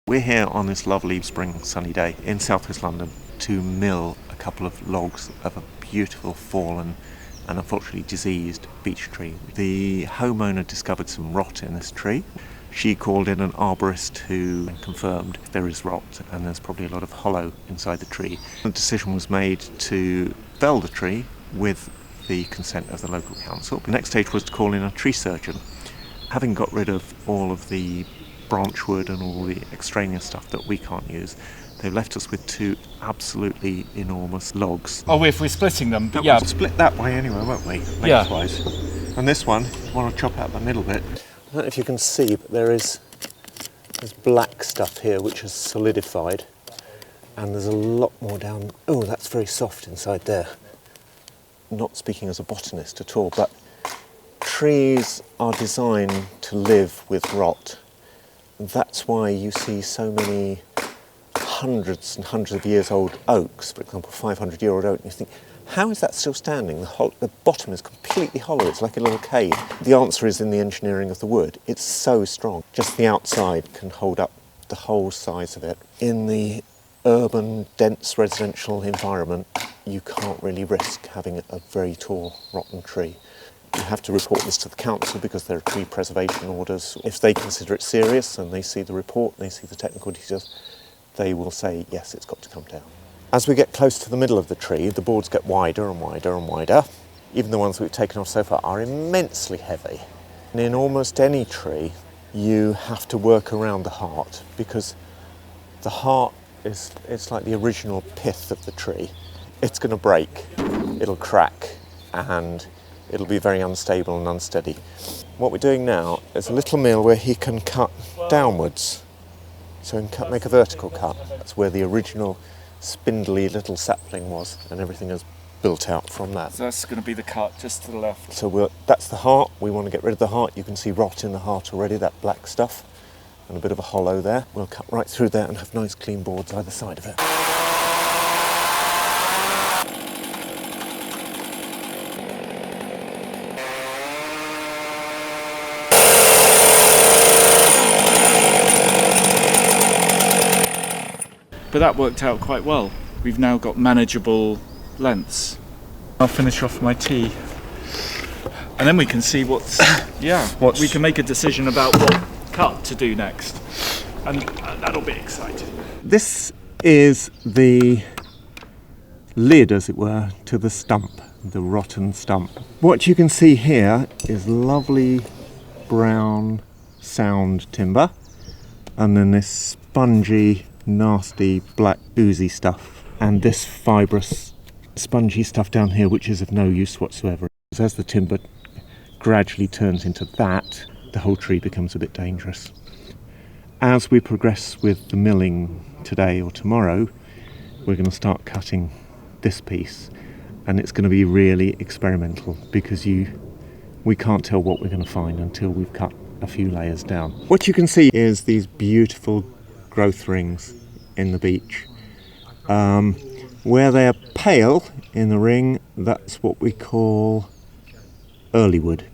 We're here on this lovely spring sunny day in southwest London to mill a couple of logs of a beautiful fallen and unfortunately diseased beech tree. The homeowner discovered some rot in this tree. She called in an arborist who confirmed there is rot and there's probably a lot of hollow inside the tree. The decision was made to fell the tree with the consent of the local council. The next stage was to call in a tree surgeon. Having got rid of all of the branch wood and all the extraneous stuff that we can't use, they've left us with two absolutely enormous logs. Oh, if we're splitting them, But yeah. we'll split that way anyway, won't we? Yeah. Lengthwise. And this one, you want to chop out the middle bit. I don't know if you can see, but there's black stuff here which has solidified, and there's a lot more down. Oh, that's very soft inside there. Not speaking as a botanist at all, but trees are designed to live with rot. That's why you see so many hundreds and hundreds of years old oaks, for example, 500-year-old oak, and you think, how is that still standing? The bottom is completely hollow, it's like a little cave. The answer is in the engineering of the wood. It's so strong. Just the outside can hold up the whole size of it. In the urban, dense residential environment, you can't really risk having a very tall, rotten tree. You have to report this to the council because there are tree preservation orders. If they consider it serious and they see the report and they see the technical details, they will say, yes, it's got to come down. As we get close to the middle of the tree, the boards get wider and wider and wider. Even the ones we've taken off so far are immensely heavy. And in almost any tree, you have to work around the heart because the heart it's like the original pith of the tree. It's going to break, it'll crack, and it'll be very unstable and unsteady. What we're doing now is a little mill where he can cut downwards. So he can make a vertical cut. That's where the original spindly little sapling was, and everything is built out from that. So that's going to be the cut just to the left. So that's the heart. We want to get rid of the heart. You can see rot in the heart already, that black stuff, and a bit of a hollow there. We'll cut right through there and have nice clean boards either side of it. But that worked out quite well. We've now got manageable lengths. I'll finish off my tea. And then we can see we can make a decision about what cut to do next. And that'll be exciting. This is the lid, as it were, to the stump, the rotten stump. What you can see here is lovely brown sound timber, and then this spongy, nasty, black, oozy stuff, and this fibrous, spongy stuff down here, which is of no use whatsoever. As the timber gradually turns into that, the whole tree becomes a bit dangerous. As we progress with the milling today or tomorrow, we're going to start cutting this piece, and it's going to be really experimental because we can't tell what we're going to find until we've cut a few layers down. What you can see is these beautiful growth rings in the beech. Where they are pale in the ring, that's what we call early wood.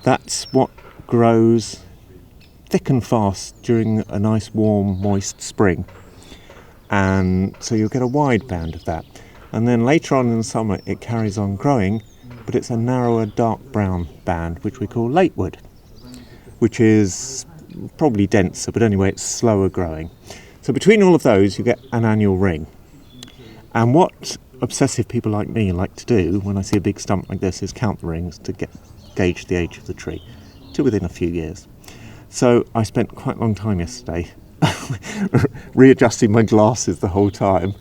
That's what grows thick and fast during a nice warm moist spring, and so you'll get a wide band of that, and then later on in the summer it carries on growing, but it's a narrower dark brown band which we call late wood, which is probably denser, but anyway it's slower growing. So between all of those you get an annual ring, and what obsessive people like me like to do when I see a big stump like this is count the rings to gauge the age of the tree to within a few years. So I spent quite a long time yesterday readjusting my glasses the whole time,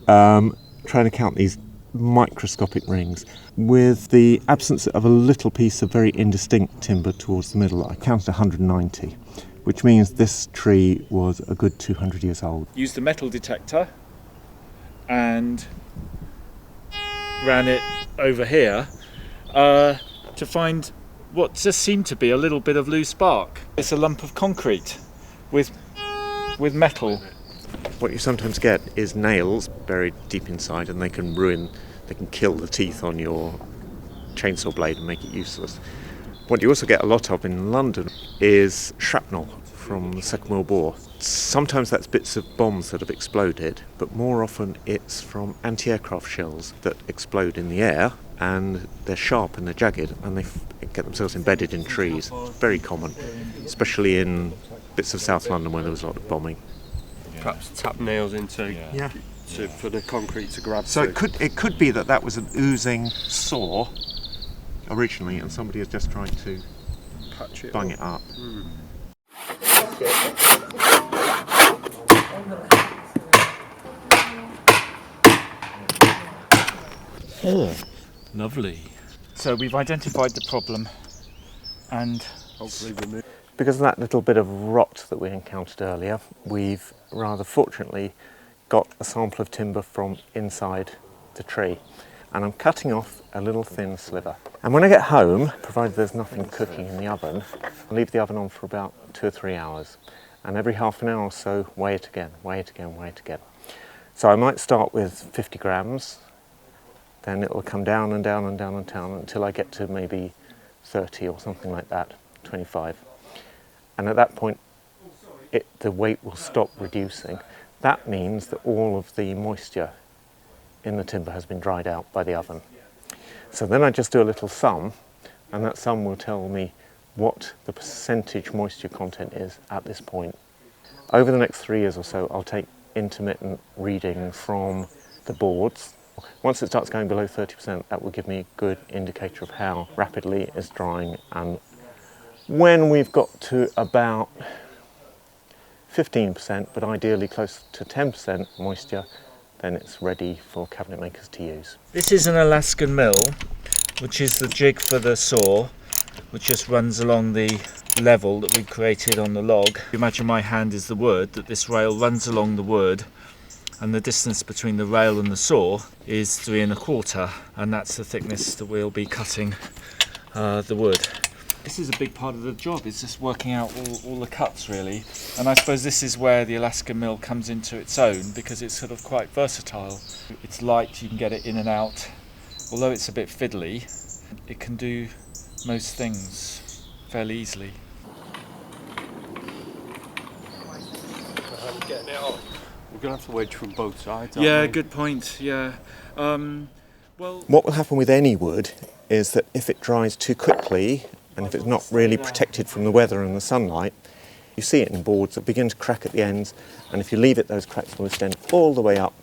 trying to count these microscopic rings. With the absence of a little piece of very indistinct timber towards the middle, I counted 190, which means this tree was a good 200 years old. Used a metal detector and ran it over here to find what just seemed to be a little bit of loose bark. It's a lump of concrete with metal. What you sometimes get is nails buried deep inside, and they can kill the teeth on your chainsaw blade and make it useless. What you also get a lot of in London is shrapnel from the Second World War. Sometimes that's bits of bombs that have exploded, but more often it's from anti-aircraft shells that explode in the air, and they're sharp and they're jagged, and they get themselves embedded in trees. It's very common, especially in bits of South London where there was a lot of bombing. Perhaps tap nails into for the concrete to grab. So it could be that was an oozing saw originally, and somebody has just tried to patch it, bung it up. Oh, lovely. So we've identified the problem, and hopefully remove. Because of that little bit of rot that we encountered earlier, we've rather fortunately got a sample of timber from inside the tree, and I'm cutting off a little thin sliver. And when I get home, provided there's nothing cooking in the oven, I leave the oven on for about 2 or 3 hours, and every half an hour or so weigh it again. So I might start with 50 grams, then it will come down and down and down and down until I get to maybe 30 or something like that, 25. And at that point, the weight will stop reducing. That means that all of the moisture in the timber has been dried out by the oven. So then I just do a little sum, and that sum will tell me what the percentage moisture content is at this point. Over the next 3 years or so, I'll take intermittent readings from the boards. Once it starts going below 30%, that will give me a good indicator of how rapidly it's drying, and when we've got to about 15%, but ideally close to 10% moisture, then it's ready for cabinet makers to use. this is an Alaskan mill, which is the jig for the saw, which just runs along the level that we created on the log. Imagine my hand is the wood, that this rail runs along the wood, and the distance between the rail and the saw is 3 1/4, and that's the thickness that we'll be cutting the wood. This is a big part of the job, it's just working out all the cuts really, and I suppose this is where the Alaskan mill comes into its own, because it's sort of quite versatile. It's light, you can get it in and out. Although it's a bit fiddly, it can do most things fairly easily. Getting it on. We're going to have to wedge from both sides. Yeah, aren't we? good point, yeah. Well, What will happen with any wood is that if it dries too quickly, and if it's not really protected from the weather and the sunlight, you see it in boards that begin to crack at the ends, and if you leave it, those cracks will extend all the way up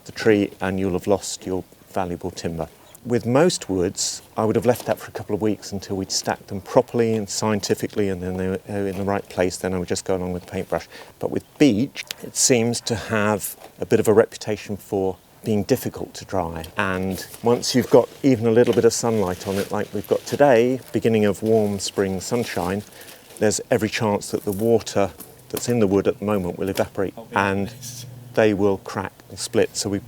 the tree, and you'll have lost your valuable timber. With most woods, I would have left that for a couple of weeks until we'd stacked them properly and scientifically, and then they were in the right place, then I would just go along with the paintbrush. But with beech, it seems to have a bit of a reputation for being difficult to dry, and once you've got even a little bit of sunlight on it like we've got today, beginning of warm spring sunshine, there's every chance that the water that's in the wood at the moment will evaporate and they will crack and split. So we're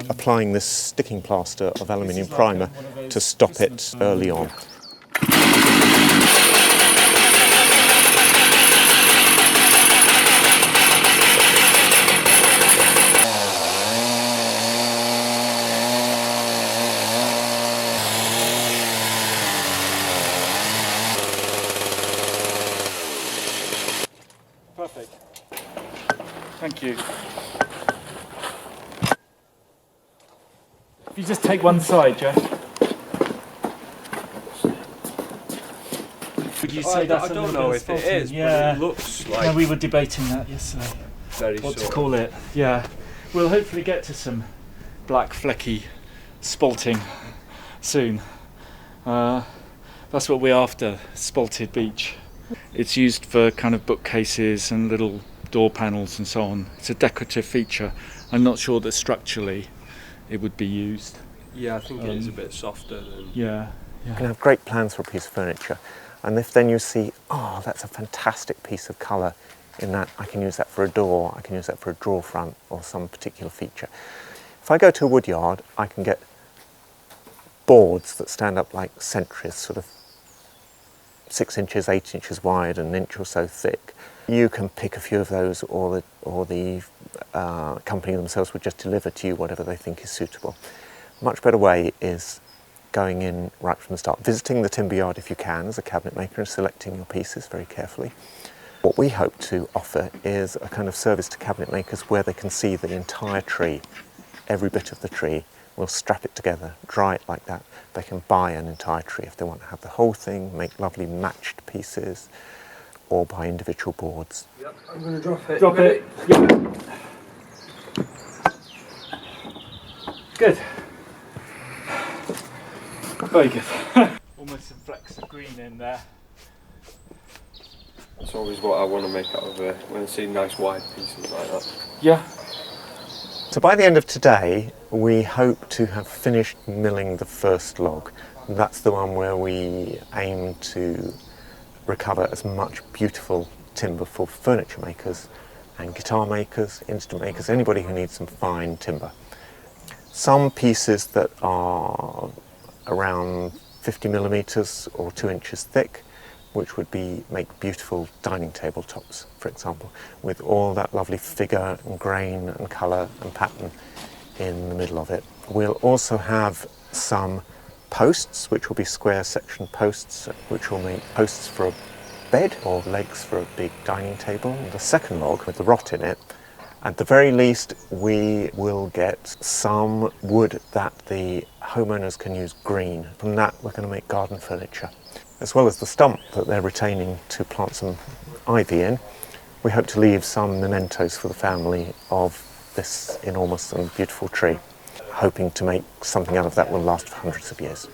applying this sticking plaster of aluminium primer to stop it early on. perfect. Thank you. If you just take one side, Jeff. Would you say that's I don't know if it is, yeah. but it looks like... No, we were debating that yesterday. Very What to sort call it. Yeah. We'll hopefully get to some black flecky spalting soon. That's what we're after, spalted beech. It's used for kind of bookcases and little door panels and so on. It's a decorative feature. I'm not sure that structurally it would be used. Yeah, I think it is a bit softer than... Yeah. You can have great plans for a piece of furniture, and if then you see, oh, that's a fantastic piece of colour in that, I can use that for a door, I can use that for a drawer front or some particular feature. If I go to a wood yard, I can get boards that stand up like sentries, sort of 6 inches, 8 inches wide and an inch or so thick. You can pick a few of those, or the company themselves would just deliver to you whatever they think is suitable. A much better way is going in right from the start, visiting the timber yard if you can as a cabinet maker and selecting your pieces very carefully, What we hope to offer is a kind of service to cabinet makers where they can see the entire tree, every bit of the tree. We'll strap it together, dry it like that. They can buy an entire tree if they want to have the whole thing, make lovely matched pieces, or buy individual boards. Yep, I'm going to drop it. Drop it. Yep. Good. Very good. Almost some flecks of green in there. That's always what I want to make out of it when I see nice wide pieces like that. Yeah. So by the end of today, we hope to have finished milling the first log. That's the one where we aim to recover as much beautiful timber for furniture makers and guitar makers, instrument makers, anybody who needs some fine timber. Some pieces that are around 50 millimeters or 2 inches thick, which would make beautiful dining table tops, for example, with all that lovely figure and grain and colour and pattern in the middle of it. We'll also have some posts, which will be square section posts, which will make posts for a bed or legs for a big dining table. And the second log with the rot in it, at the very least, we will get some wood that the homeowners can use green. From that, we're going to make garden furniture. As well as the stump that they're retaining to plant some ivy in, we hope to leave some mementos for the family of this enormous and beautiful tree, hoping to make something out of that will last for hundreds of years.